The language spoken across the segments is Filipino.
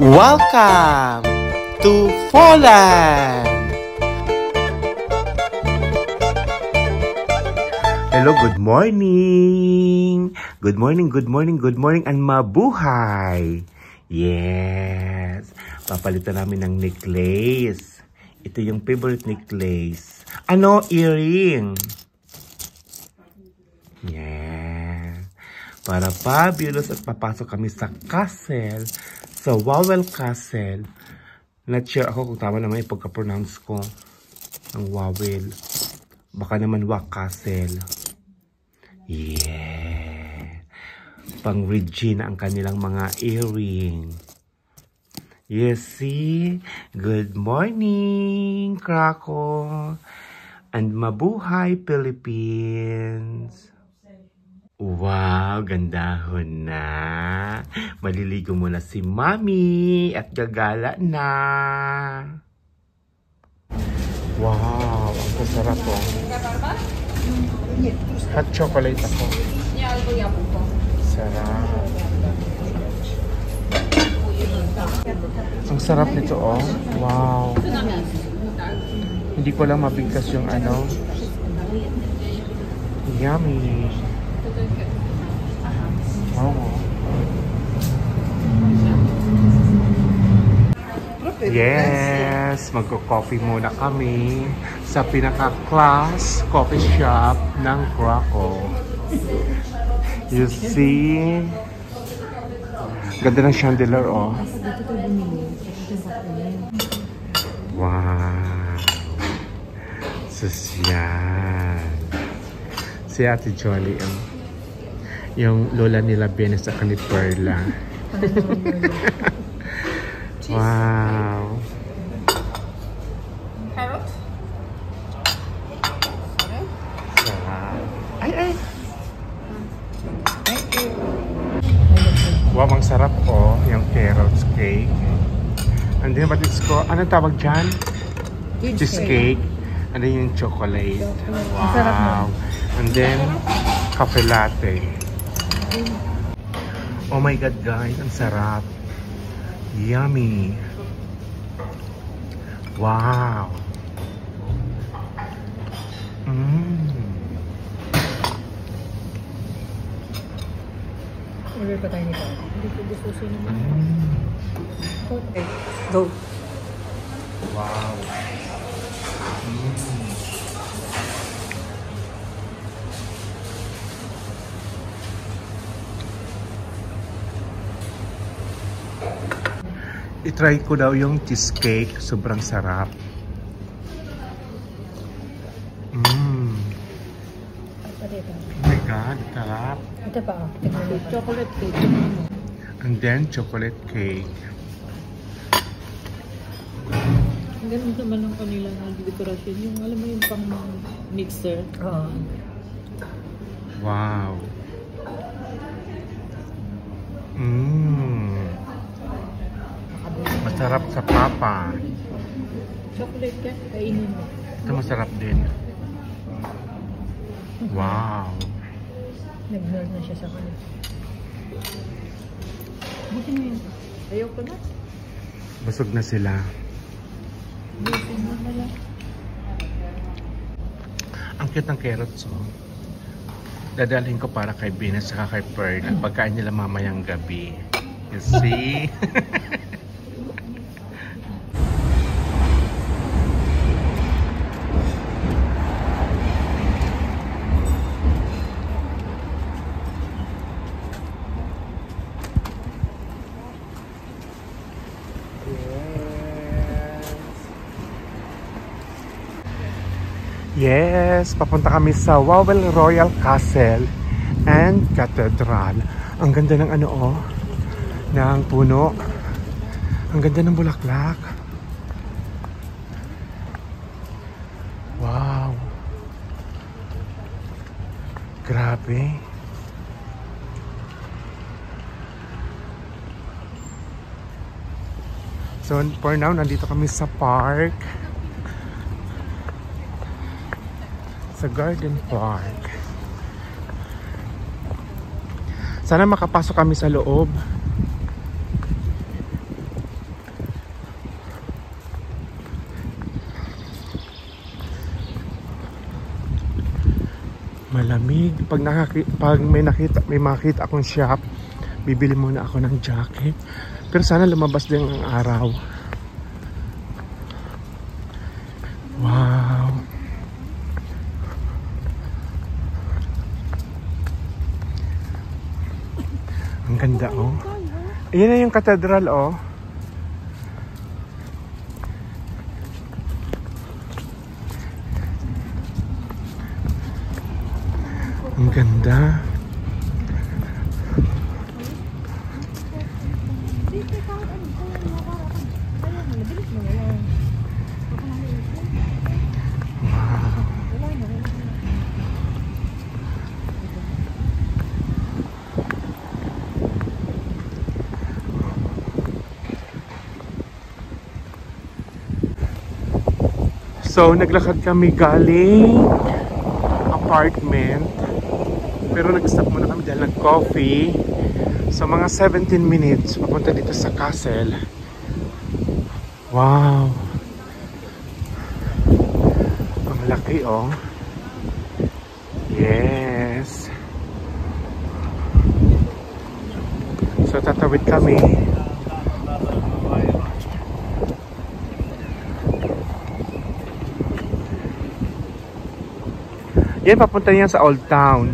Welcome to Poland! Hello, good morning! Good morning, good morning, good morning, and mabuhay! Yes! Papalitan namin ng necklace. Ito yung favorite necklace. Ano? Earring! Yes! Para fabulous at papasok kami sa castle. Sa Wawel Castle. Not sure ako kung tama naman yung pagka-pronounce ko ng Wawel. Baka naman Wak Castle. Yeah. Pang Regina ang kanilang mga earring. Yes, see? Good morning, Krakow. And mabuhay, Philippines. Wow, gandahon na. Maliligo muna si Mami at gagala na. Wow, ang sarap po. Hot chocolate ako. Sarap. Ang sarap nito, oh. Wow. Hindi ko lang mabigkas yung ano. Yummy. Oh. Yes, magko-coffee muna kami sa pinaka-class coffee shop ng Krakow. You see? Ganda ng chandelier, oh. Wow. Sosyal. Si Ate Jolly, yung lola nila Ben sa ni Perla. Wow. Carrot? Sarap. Ay! Wow, ang sarap po yung carrots cake. And then, batis ko, anong tawag dyan? Cheesecake. And then yung chocolate. Wow. And then, cafe latte. Oh my God, guys, ang sarap. Yummy. Wow. Order pa tayo nito. Hindi ko gusto naman. Okay, go. Wow. I-try ko daw yung cheesecake. Sobrang sarap. Oh my God, sarap. Ito pa, chocolate cake. And then, chocolate cake. Ang ganda naman ng kanila ng dekorasyon. Yung alam mo yung pang mixer. Oo. Wow. Masarap sa papa. Chocolate ka, kainin mo. Ito masarap din. Wow. Nag-nerd na siya sa kanila. Buti mo yun. Ayaw ko na. Busog na sila. Buti mo na lang. Ang cute ng carrots, oh. Dadalhin ko para kay Venus at kay Pearl. At pagkain nila mamayang gabi. You see? Yes, papunta kami sa Wawel Royal Castle and Cathedral. Ang ganda ng ano, oh, ng puno. Ang ganda ng bulaklak. Wow. Grabe. So for now, nandito kami sa park. Sa Garden Park. Sana makapasok kami sa loob. Malamig. Pag may makita akong shop, bibili muna ako ng jacket. Pero sana lumabas din ang araw. Wow. Ang ganda, oh. Ayan na yung katedral, oh. Ang ganda. So, naglakad kami galing apartment. Pero nag-stop muna kami dahil nag-coffee. So, mga 17 minutes papunta dito sa castle. Wow! Ang laki, oh. Yes! So, tatawid kami. Yan, papunta yan sa Old Town.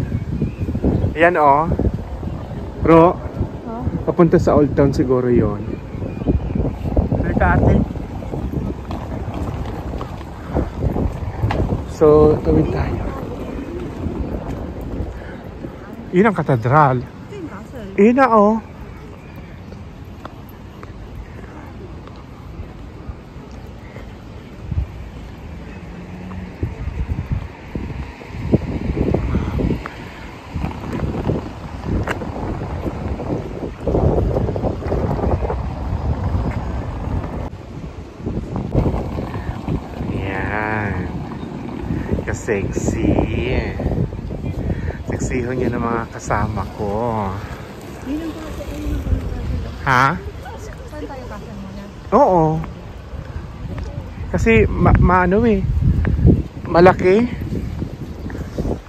Ayan, oh. Ro, papunta sa Old Town siguro yon. Halika, ate. So, tawid tayo. Yun ang katedral. Yun na, oh. Sexy. Sexiho niya ng mga kasama ko. Ha? Saan tayo kasal muna? Oo. Kasi maano eh. Malaki.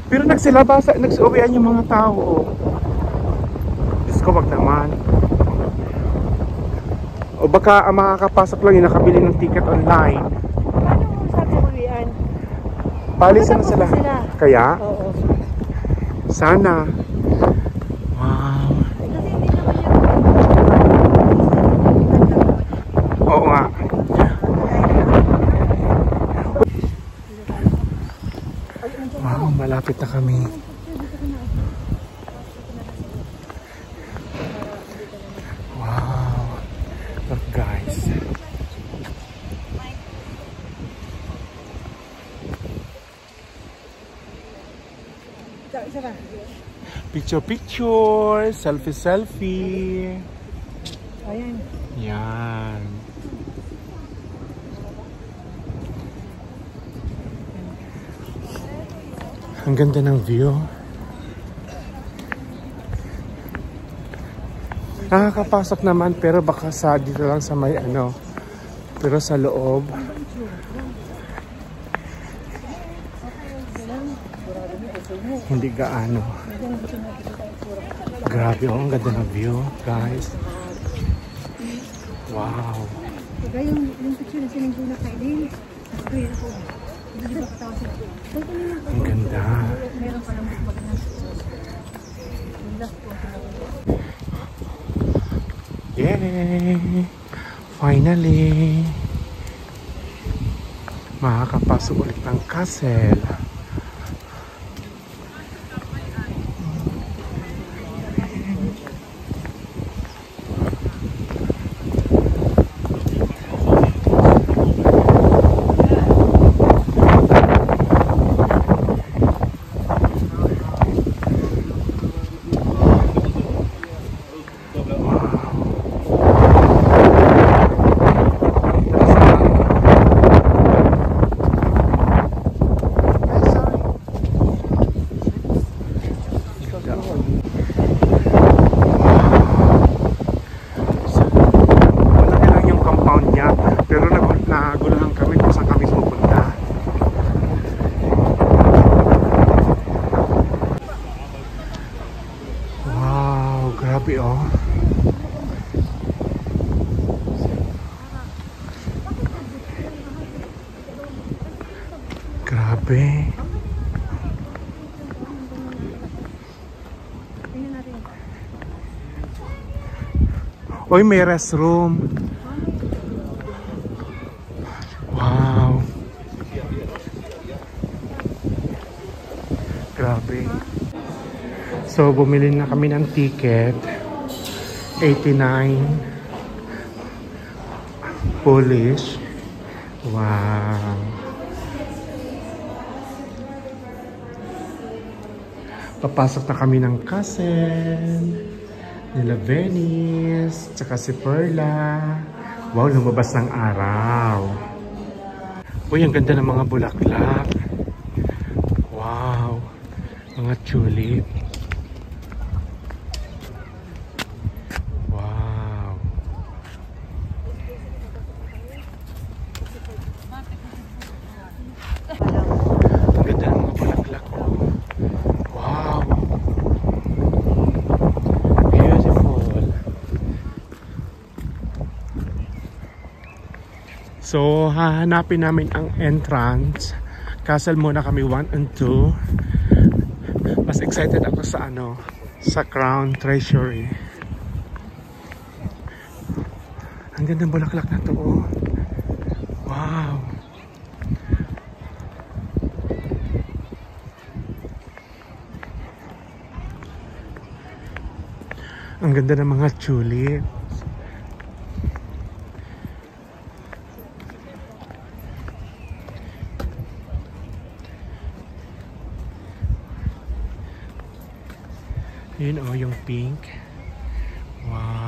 Pero nagsuuwian yung mga tao. Diyos ko, wag naman. O baka makakapasok lang yung nakabili ng ticket online. Palis na sila. Kaya? Oo. Sana. Wow. Oo nga. Wow, malapit na kami. Wow. Look, guys. Picture, selfie. Ayan. Yan. Ang ganda ng view. Nakakapasok naman pero baka sa dito lang sa may ano. Pero sa loob. Hindi gaano. Grabe, oh, ang ganda ng view, guys. Wow. Yung picture na sinigdo na kailin. Ang ganda. Meron pa lang maganda. Yay! Finally! Makakapasok ulit ng castle. Grabe oh. Grabe. Uy, may restroom. Wow. Grabe. So, bumili na kami ng ticket. 89 Polish. Wow. Papasok na kami ng Castle nila Venice, tsaka si Perla. Wow, lumabas ng araw. Uy, ang ganda ng mga bulaklak. Wow, mga tulip. Wow. Ang ganda ng mga bulaklak. Wow. So, hahanapin namin ang entrance. Castle muna kami 1 and 2. Mas excited ako sa sa Crown Treasury. Ang ganda ng bulaklak na to, oh. Wow. Ang ganda ng mga tulip. Yun oh, yung pink. Wow.